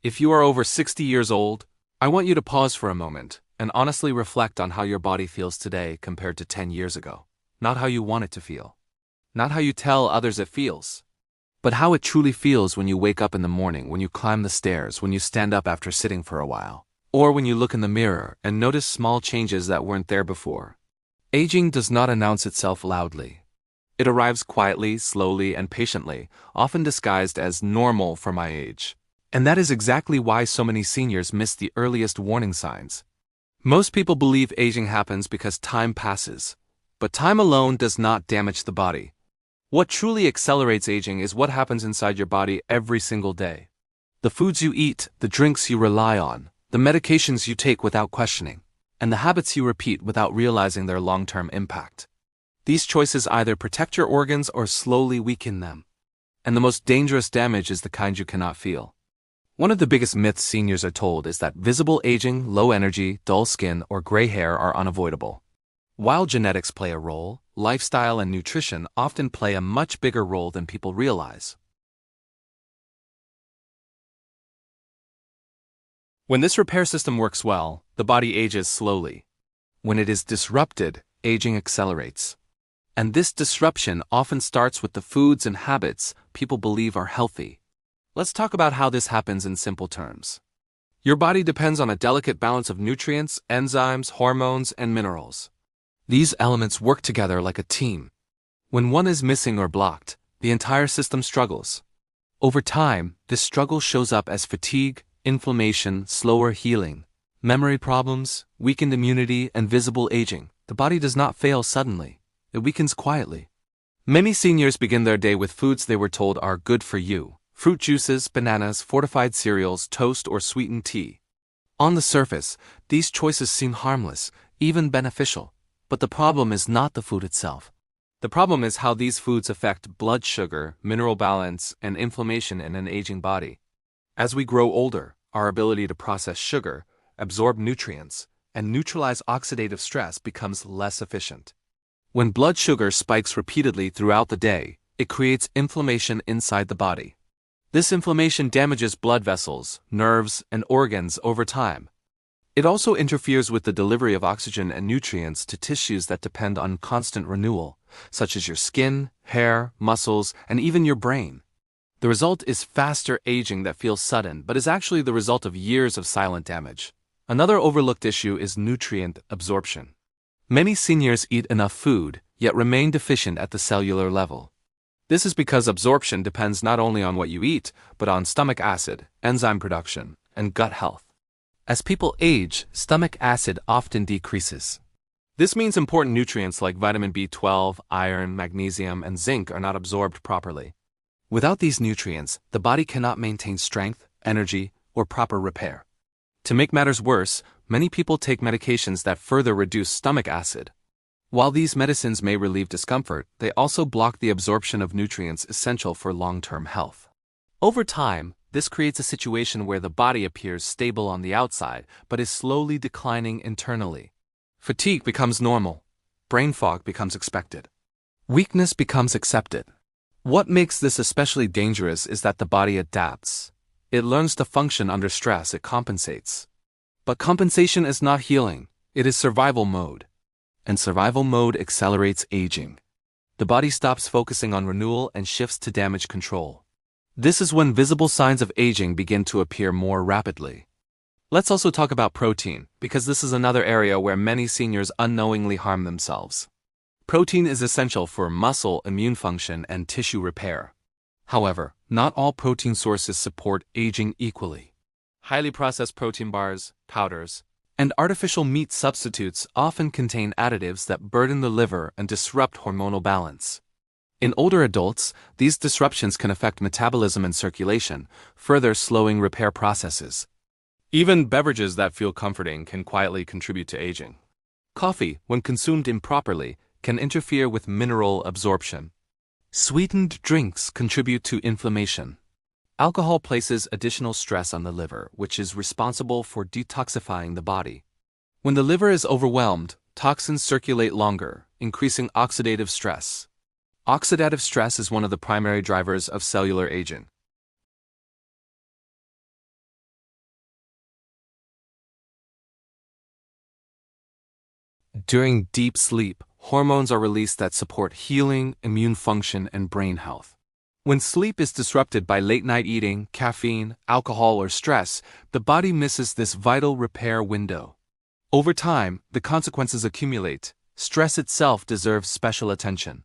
If you are over 60 years old, I want you to pause for a moment and honestly reflect on how your body feels today compared to 10 years ago. Not how you want it to feel. Not how you tell others it feels. But how it truly feels when you wake up in the morning, when you climb the stairs, when you stand up after sitting for a while, or when you look in the mirror and notice small changes that weren't there before. Aging does not announce itself loudly. It arrives quietly, slowly, and patiently, often disguised as normal for my age. And that is exactly why so many seniors miss the earliest warning signs. Most people believe aging happens because time passes, but time alone does not damage the body. What truly accelerates aging is what happens inside your body every single day. The foods you eat, the drinks you rely on, the medications you take without questioning, and the habits you repeat without realizing their long-term impact. These choices either protect your organs or slowly weaken them. And the most dangerous damage is the kind you cannot feel. One of the biggest myths seniors are told is that visible aging, low energy, dull skin, or gray hair are unavoidable. While genetics play a role, lifestyle and nutrition often play a much bigger role than people realize. When this repair system works well, the body ages slowly. When it is disrupted, aging accelerates. And this disruption often starts with the foods and habits people believe are healthy. Let's talk about how this happens in simple terms. Your body depends on a delicate balance of nutrients, enzymes, hormones, and minerals. These elements work together like a team. When one is missing or blocked, the entire system struggles. Over time, this struggle shows up as fatigue, inflammation, slower healing, memory problems, weakened immunity, and visible aging. The body does not fail suddenly. It weakens quietly. Many seniors begin their day with foods they were told are good for you. Fruit juices, bananas, fortified cereals, toast, or sweetened tea. On the surface, these choices seem harmless, even beneficial. But the problem is not the food itself. The problem is how these foods affect blood sugar, mineral balance, and inflammation in an aging body. As we grow older, our ability to process sugar, absorb nutrients, and neutralize oxidative stress becomes less efficient. When blood sugar spikes repeatedly throughout the day, it creates inflammation inside the body. This inflammation damages blood vessels, nerves, and organs over time. It also interferes with the delivery of oxygen and nutrients to tissues that depend on constant renewal, such as your skin, hair, muscles, and even your brain. The result is faster aging that feels sudden, but is actually the result of years of silent damage. Another overlooked issue is nutrient absorption. Many seniors eat enough food, yet remain deficient at the cellular level. This is because absorption depends not only on what you eat, but on stomach acid, enzyme production, and gut health. As people age, stomach acid often decreases. This means important nutrients like vitamin B12, iron, magnesium, and zinc are not absorbed properly. Without these nutrients, the body cannot maintain strength, energy, or proper repair. To make matters worse, many people take medications that further reduce stomach acid. While these medicines may relieve discomfort, they also block the absorption of nutrients essential for long-term health. Over time, this creates a situation where the body appears stable on the outside, but is slowly declining internally. Fatigue becomes normal. Brain fog becomes expected. Weakness becomes accepted. What makes this especially dangerous is that the body adapts. It learns to function under stress, it compensates. But compensation is not healing, it is survival mode. And survival mode accelerates aging. The body stops focusing on renewal and shifts to damage control. This is when visible signs of aging begin to appear more rapidly. Let's also talk about protein, because this is another area where many seniors unknowingly harm themselves. Protein is essential for muscle, immune function, and tissue repair. However, not all protein sources support aging equally. Highly processed protein bars, powders, and artificial meat substitutes often contain additives that burden the liver and disrupt hormonal balance. In older adults, these disruptions can affect metabolism and circulation, further slowing repair processes. Even beverages that feel comforting can quietly contribute to aging. Coffee, when consumed improperly, can interfere with mineral absorption. Sweetened drinks contribute to inflammation. Alcohol places additional stress on the liver, which is responsible for detoxifying the body. When the liver is overwhelmed, toxins circulate longer, increasing oxidative stress. Oxidative stress is one of the primary drivers of cellular aging. During deep sleep, hormones are released that support healing, immune function, and brain health. When sleep is disrupted by late-night eating, caffeine, alcohol, or stress, the body misses this vital repair window. Over time, the consequences accumulate. Stress itself deserves special attention.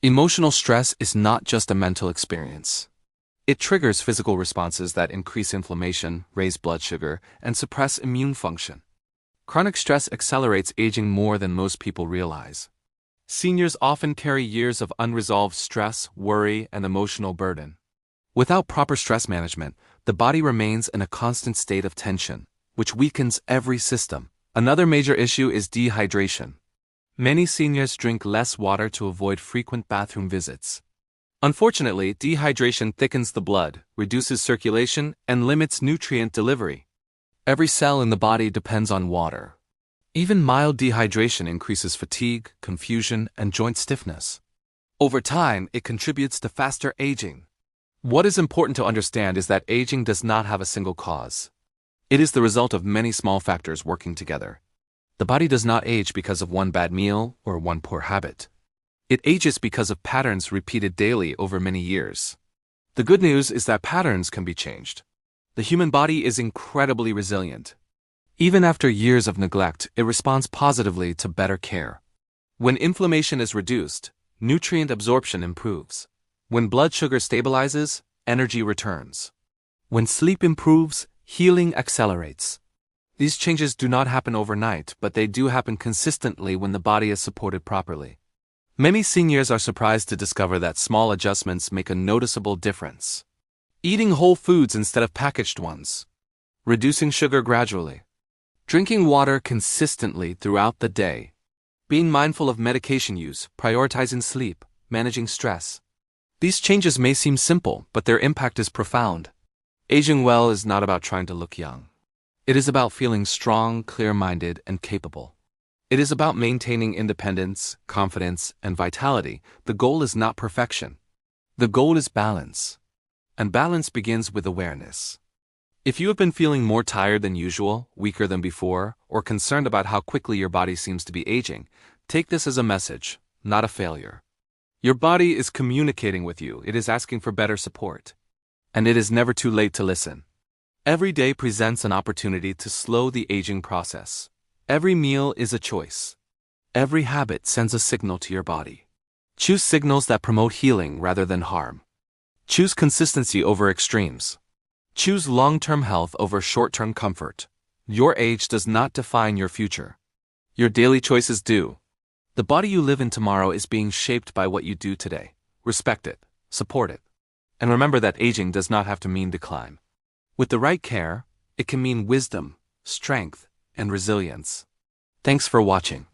Emotional stress is not just a mental experience. It triggers physical responses that increase inflammation, raise blood sugar, and suppress immune function. Chronic stress accelerates aging more than most people realize. Seniors often carry years of unresolved stress, worry, and emotional burden. Without proper stress management, the body remains in a constant state of tension, which weakens every system. Another major issue is dehydration. Many seniors drink less water to avoid frequent bathroom visits. Unfortunately, dehydration thickens the blood, reduces circulation, and limits nutrient delivery. Every cell in the body depends on water. Even mild dehydration increases fatigue, confusion, and joint stiffness. Over time, it contributes to faster aging. What is important to understand is that aging does not have a single cause. It is the result of many small factors working together. The body does not age because of one bad meal or one poor habit. It ages because of patterns repeated daily over many years. The good news is that patterns can be changed. The human body is incredibly resilient. Even after years of neglect, it responds positively to better care. When inflammation is reduced, nutrient absorption improves. When blood sugar stabilizes, energy returns. When sleep improves, healing accelerates. These changes do not happen overnight, but they do happen consistently when the body is supported properly. Many seniors are surprised to discover that small adjustments make a noticeable difference. Eating whole foods instead of packaged ones. Reducing sugar gradually. Drinking water consistently throughout the day. Being mindful of medication use, prioritizing sleep, managing stress. These changes may seem simple, but their impact is profound. Aging well is not about trying to look young. It is about feeling strong, clear-minded, and capable. It is about maintaining independence, confidence, and vitality. The goal is not perfection. The goal is balance. And balance begins with awareness. If you have been feeling more tired than usual, weaker than before, or concerned about how quickly your body seems to be aging, take this as a message, not a failure. Your body is communicating with you. It is asking for better support. And it is never too late to listen. Every day presents an opportunity to slow the aging process. Every meal is a choice. Every habit sends a signal to your body. Choose signals that promote healing rather than harm. Choose consistency over extremes. Choose long-term health over short-term comfort. Your age does not define your future. Your daily choices do. The body you live in tomorrow is being shaped by what you do today. Respect it, support it. And remember that aging does not have to mean decline. With the right care, it can mean wisdom, strength, and resilience. Thanks for watching.